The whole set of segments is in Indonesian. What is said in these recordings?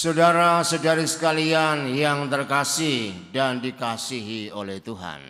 Saudara-saudari sekalian yang terkasih dan dikasihi oleh Tuhan.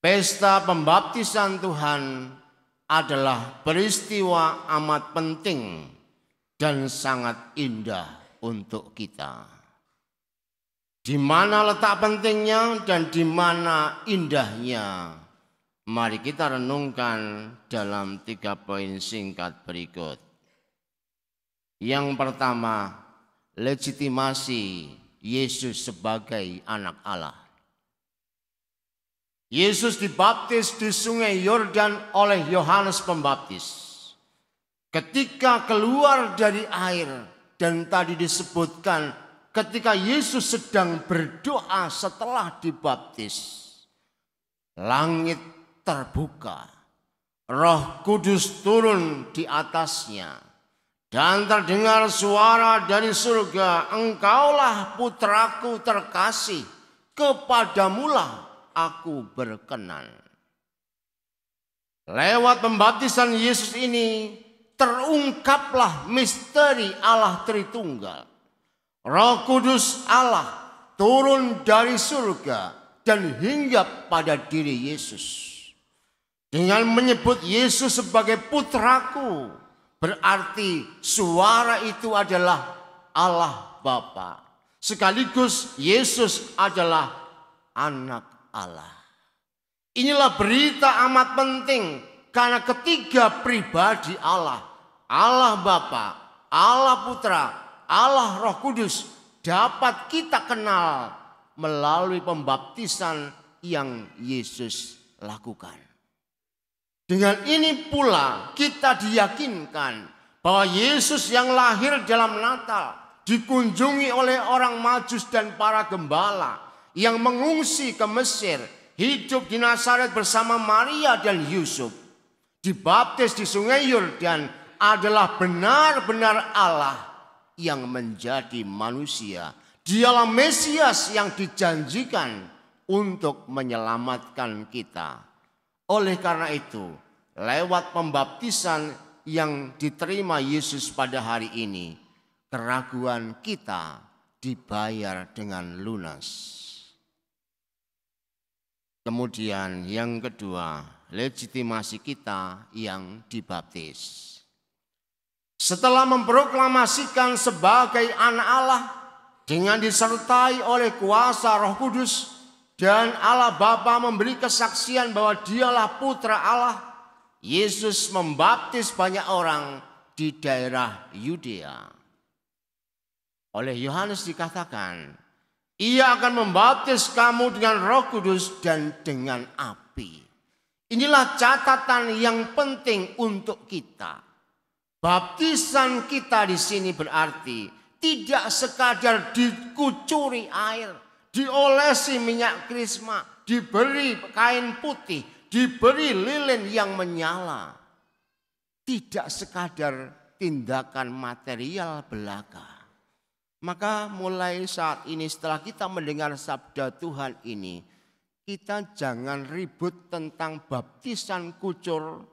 Pesta pembaptisan Tuhan adalah peristiwa amat penting dan sangat indah untuk kita. Di mana letak pentingnya dan di mana indahnya? Mari kita renungkan dalam 3 poin singkat berikut. Yang pertama, legitimasi Yesus sebagai anak Allah. Yesus dibaptis di sungai Yordan oleh Yohanes Pembaptis. Ketika keluar dari air, dan tadi disebutkan ketika Yesus sedang berdoa setelah dibaptis, langit terbuka, Roh Kudus turun di atasnya. Dan terdengar suara dari surga, "Engkaulah putraku terkasih, kepadamulah aku berkenan." Lewat pembaptisan Yesus ini terungkaplah misteri Allah Tritunggal. Roh Kudus Allah turun dari surga dan hinggap pada diri Yesus. Dengan menyebut Yesus sebagai putraku, berarti suara itu adalah Allah Bapa. Sekaligus Yesus adalah anak Allah. Inilah berita amat penting karena ketiga pribadi Allah, Allah Bapa, Allah Putra, Allah Roh Kudus dapat kita kenal melalui pembaptisan yang Yesus lakukan. Dengan ini pula kita diyakinkan bahwa Yesus yang lahir dalam Natal dikunjungi oleh orang Majus dan para gembala yang mengungsi ke Mesir, hidup di Nazaret bersama Maria dan Yusuf, dibaptis di sungai Yordan adalah benar-benar Allah yang menjadi manusia. Dialah Mesias yang dijanjikan untuk menyelamatkan kita. Oleh karena itu, lewat pembaptisan yang diterima Yesus pada hari ini, keraguan kita dibayar dengan lunas. Kemudian yang kedua, legitimasi kita yang dibaptis. Setelah memproklamasikan sebagai anak Allah dengan disertai oleh kuasa Roh Kudus, dan Allah Bapa memberi kesaksian bahwa dialah putra Allah, Yesus membaptis banyak orang di daerah Yudea. Oleh Yohanes dikatakan, "Ia akan membaptis kamu dengan Roh Kudus dan dengan api." Inilah catatan yang penting untuk kita. Baptisan kita di sini berarti tidak sekadar dikucuri air, diolesi minyak krisma, diberi kain putih, diberi lilin yang menyala. Tidak sekadar tindakan material belaka. Maka mulai saat ini setelah kita mendengar sabda Tuhan ini, kita jangan ribut tentang baptisan kucur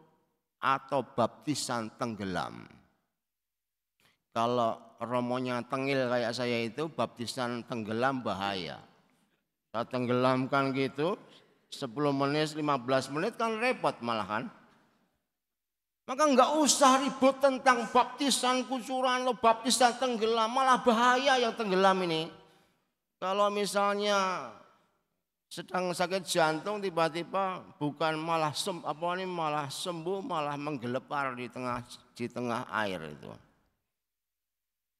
atau baptisan tenggelam. Kalau romonya tengil kayak saya itu, baptisan tenggelam bahaya. Kalau tenggelamkan gitu 10 menit, 15 menit kan repot malahan. Maka enggak usah ribut tentang baptisan kucuran, lo baptisan tenggelam, malah bahaya yang tenggelam ini. Kalau misalnya sedang sakit jantung tiba-tiba bukan malah sembuh, malah menggelepar di tengah air itu.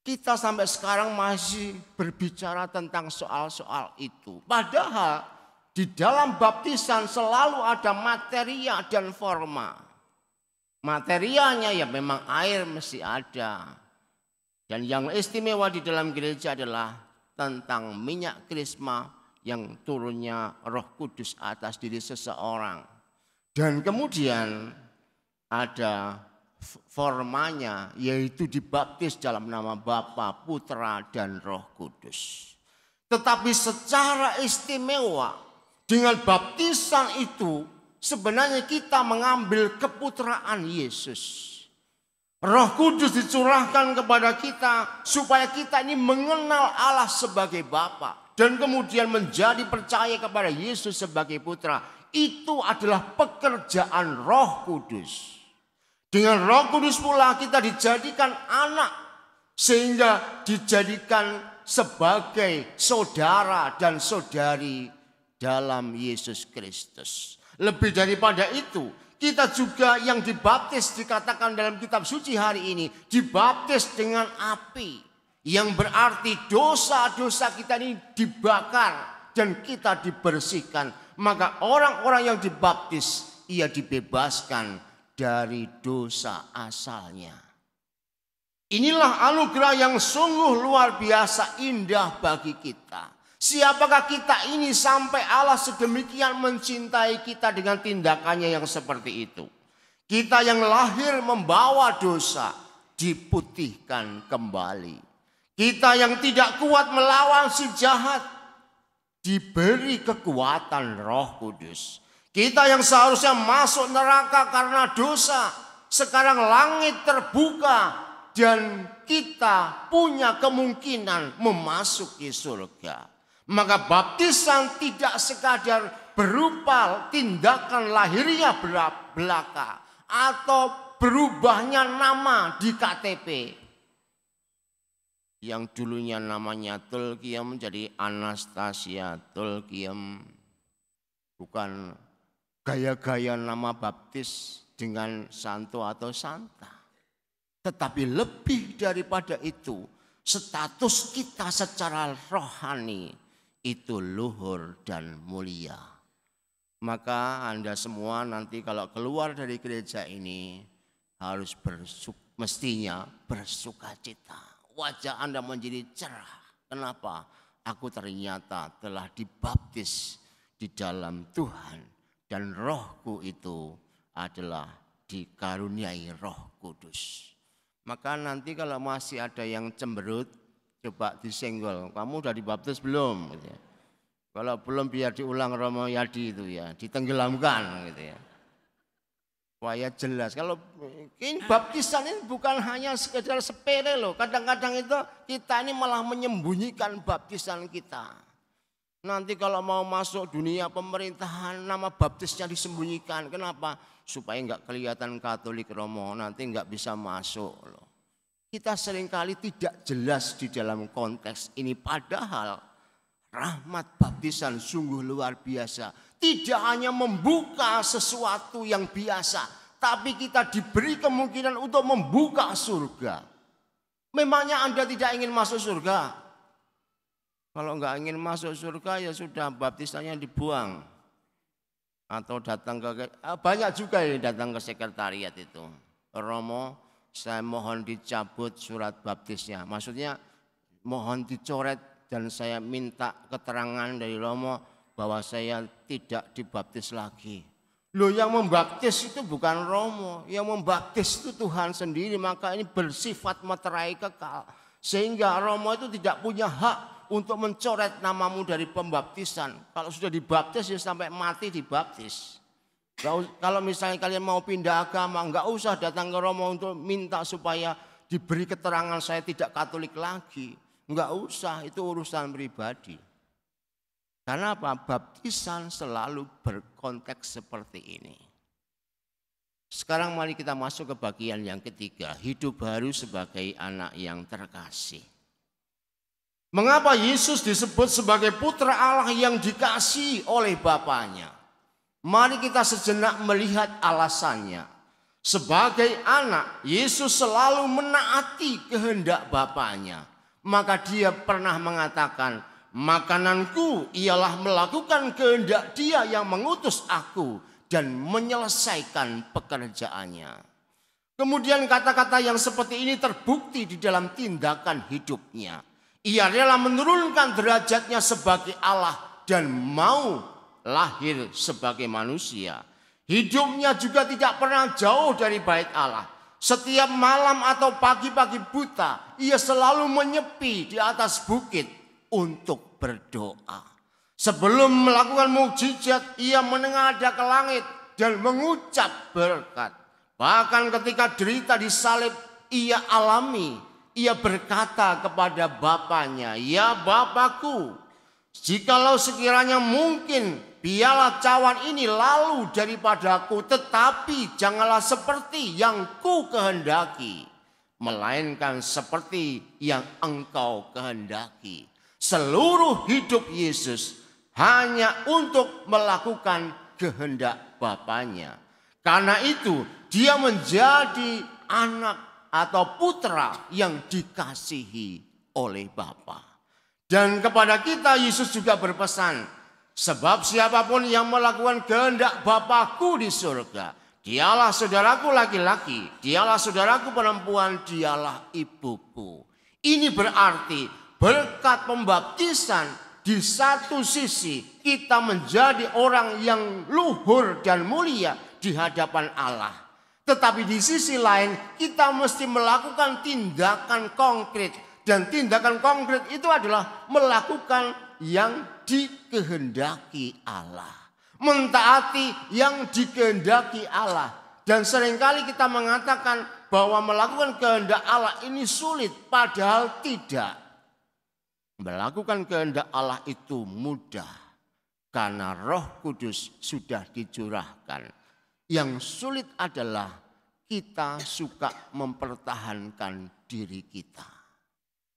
Kita sampai sekarang masih berbicara tentang soal-soal itu. Padahal di dalam baptisan selalu ada materia dan forma. Materianya ya memang air mesti ada. Dan yang istimewa di dalam gereja adalah tentang minyak krisma yang turunnya Roh Kudus atas diri seseorang. Dan kemudian ada formanya, yaitu dibaptis dalam nama Bapa, Putra, dan Roh Kudus. Tetapi secara istimewa dengan baptisan itu sebenarnya kita mengambil keputraan Yesus. Roh Kudus dicurahkan kepada kita supaya kita ini mengenal Allah sebagai Bapa dan kemudian menjadi percaya kepada Yesus sebagai putra. Itu adalah pekerjaan Roh Kudus. Dengan Roh Kudus pula kita dijadikan anak sehingga dijadikan sebagai saudara dan saudari dalam Yesus Kristus. Lebih daripada itu, kita juga yang dibaptis dikatakan dalam kitab suci hari ini dibaptis dengan api, yang berarti dosa-dosa kita ini dibakar dan kita dibersihkan. Maka orang-orang yang dibaptis ia dibebaskan dari dosa asalnya. Inilah anugerah yang sungguh luar biasa indah bagi kita. Siapakah kita ini sampai Allah sedemikian mencintai kita dengan tindakannya yang seperti itu? Kita yang lahir membawa dosa diputihkan kembali. Kita yang tidak kuat melawan si jahat diberi kekuatan Roh Kudus. Kita yang seharusnya masuk neraka karena dosa, sekarang langit terbuka dan kita punya kemungkinan memasuki surga. Maka baptisan tidak sekadar berupa tindakan lahiriah belaka atau berubahnya nama di KTP. Yang dulunya namanya Tulkiem menjadi Anastasia Tulkiem. Bukan gaya-gaya nama baptis dengan santo atau santa. Tetapi lebih daripada itu, status kita secara rohani itu luhur dan mulia. Maka Anda semua nanti kalau keluar dari gereja ini harus mestinya bersukacita. Wajah Anda menjadi cerah. Kenapa? Aku ternyata telah dibaptis di dalam Tuhan dan rohku itu adalah dikaruniai Roh Kudus. Maka nanti kalau masih ada yang cemberut, coba disenggol, kamu udah dibaptis belum? Gitu ya. Kalau belum biar diulang Romo Yadi itu ya, ditenggelamkan gitu ya. Supaya jelas, kalau ini baptisan ini bukan hanya sekedar sepele loh. Kadang-kadang itu kita ini malah menyembunyikan baptisan kita. Nanti kalau mau masuk dunia pemerintahan, nama baptisnya disembunyikan. Kenapa? Supaya nggak kelihatan Katolik Romo, nanti nggak bisa masuk loh. Kita seringkali tidak jelas di dalam konteks ini. Padahal rahmat baptisan sungguh luar biasa. Tidak hanya membuka sesuatu yang biasa, tapi kita diberi kemungkinan untuk membuka surga. Memangnya Anda tidak ingin masuk surga? Kalau nggak ingin masuk surga ya sudah baptisannya dibuang. Atau datang ke, banyak juga yang datang ke sekretariat itu. Romo, saya mohon dicabut surat baptisnya. Maksudnya mohon dicoret dan saya minta keterangan dari Romo bahwa saya tidak dibaptis lagi. Loh, yang membaptis itu bukan Romo, yang membaptis itu Tuhan sendiri. Maka ini bersifat materai kekal. Sehingga Romo itu tidak punya hak untuk mencoret namamu dari pembaptisan. Kalau sudah dibaptis ya sampai mati dibaptis. Kalau misalnya kalian mau pindah agama, enggak usah datang ke Romo untuk minta supaya diberi keterangan saya tidak Katolik lagi. Enggak usah, itu urusan pribadi. Karena apa? Baptisan selalu berkonteks seperti ini. Sekarang mari kita masuk ke bagian yang ketiga, hidup baru sebagai anak yang terkasih. Mengapa Yesus disebut sebagai putra Allah yang dikasihi oleh Bapaknya? Mari kita sejenak melihat alasannya. Sebagai anak, Yesus selalu menaati kehendak Bapaknya. Maka dia pernah mengatakan, makananku ialah melakukan kehendak Dia yang mengutus aku dan menyelesaikan pekerjaannya. Kemudian kata-kata yang seperti ini terbukti di dalam tindakan hidupnya. Ia rela menurunkan derajatnya sebagai Allah dan mau lahir sebagai manusia. Hidupnya juga tidak pernah jauh dari bait Allah. Setiap malam atau pagi-pagi buta, ia selalu menyepi di atas bukit untuk berdoa. Sebelum melakukan mukjizat, ia menengadah ke langit dan mengucap berkat. Bahkan ketika derita disalib ia alami. Ia berkata kepada bapaknya, "Ya Bapakku, jikalau sekiranya mungkin biarlah cawan ini lalu daripadaku, tetapi janganlah seperti yang ku kehendaki, melainkan seperti yang engkau kehendaki." Seluruh hidup Yesus hanya untuk melakukan kehendak Bapaknya. Karena itu dia menjadi anak atau putra yang dikasihi oleh Bapa. Dan kepada kita Yesus juga berpesan, sebab siapapun yang melakukan kehendak Bapakku di surga, dialah saudaraku laki-laki, dialah saudaraku perempuan, dialah ibuku. Ini berarti berkat pembaptisan di satu sisi kita menjadi orang yang luhur dan mulia di hadapan Allah. Tetapi di sisi lain kita mesti melakukan tindakan konkret. Dan tindakan konkret itu adalah melakukan yang dikehendaki Allah. Mentaati yang dikehendaki Allah. Dan seringkali kita mengatakan bahwa melakukan kehendak Allah ini sulit. Padahal tidak. Melakukan kehendak Allah itu mudah. Karena Roh Kudus sudah dicurahkan. Yang sulit adalah kita suka mempertahankan diri kita.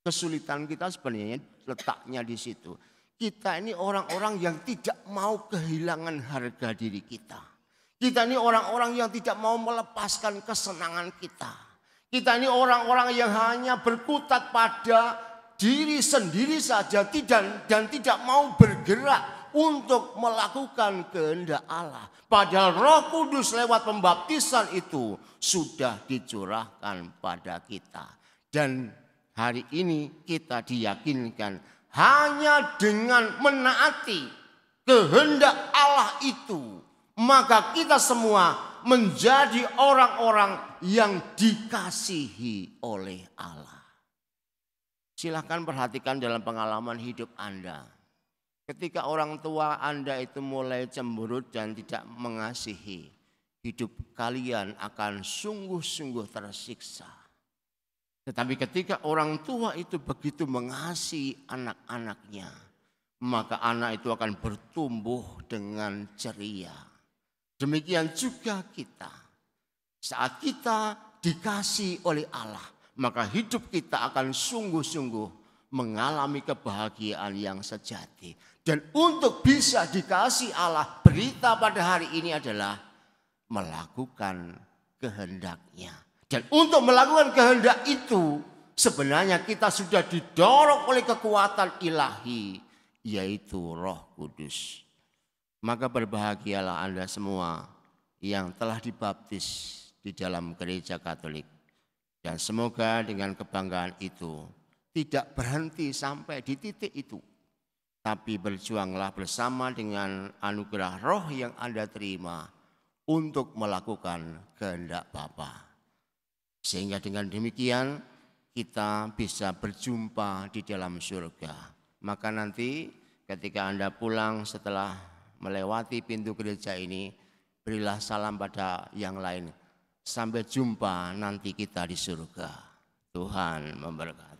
Kesulitan kita sebenarnya letaknya di situ. Kita ini orang-orang yang tidak mau kehilangan harga diri kita. Kita ini orang-orang yang tidak mau melepaskan kesenangan kita. Kita ini orang-orang yang hanya berkutat pada diri sendiri saja dan tidak mau bergerak untuk melakukan kehendak Allah. Padahal Roh Kudus lewat pembaptisan itu sudah dicurahkan pada kita. Dan hari ini kita diyakinkan hanya dengan menaati kehendak Allah itu, maka kita semua menjadi orang-orang yang dikasihi oleh Allah. Silahkan perhatikan dalam pengalaman hidup Anda. Ketika orang tua Anda itu mulai cemberut dan tidak mengasihi, hidup kalian akan sungguh-sungguh tersiksa. Tetapi ketika orang tua itu begitu mengasihi anak-anaknya, maka anak itu akan bertumbuh dengan ceria. Demikian juga kita. Saat kita dikasihi oleh Allah, maka hidup kita akan sungguh-sungguh mengalami kebahagiaan yang sejati. Dan untuk bisa dikasihi Allah, berita pada hari ini adalah melakukan kehendaknya. Dan untuk melakukan kehendak itu sebenarnya kita sudah didorong oleh kekuatan ilahi, yaitu Roh Kudus. Maka berbahagialah Anda semua yang telah dibaptis di dalam gereja Katolik. Dan semoga dengan kebanggaan itu tidak berhenti sampai di titik itu. Tapi berjuanglah bersama dengan anugerah roh yang Anda terima untuk melakukan kehendak Bapa. Sehingga dengan demikian kita bisa berjumpa di dalam surga. Maka nanti ketika Anda pulang setelah melewati pintu gereja ini, berilah salam pada yang lain. Sampai jumpa nanti kita di surga. Tuhan memberkati.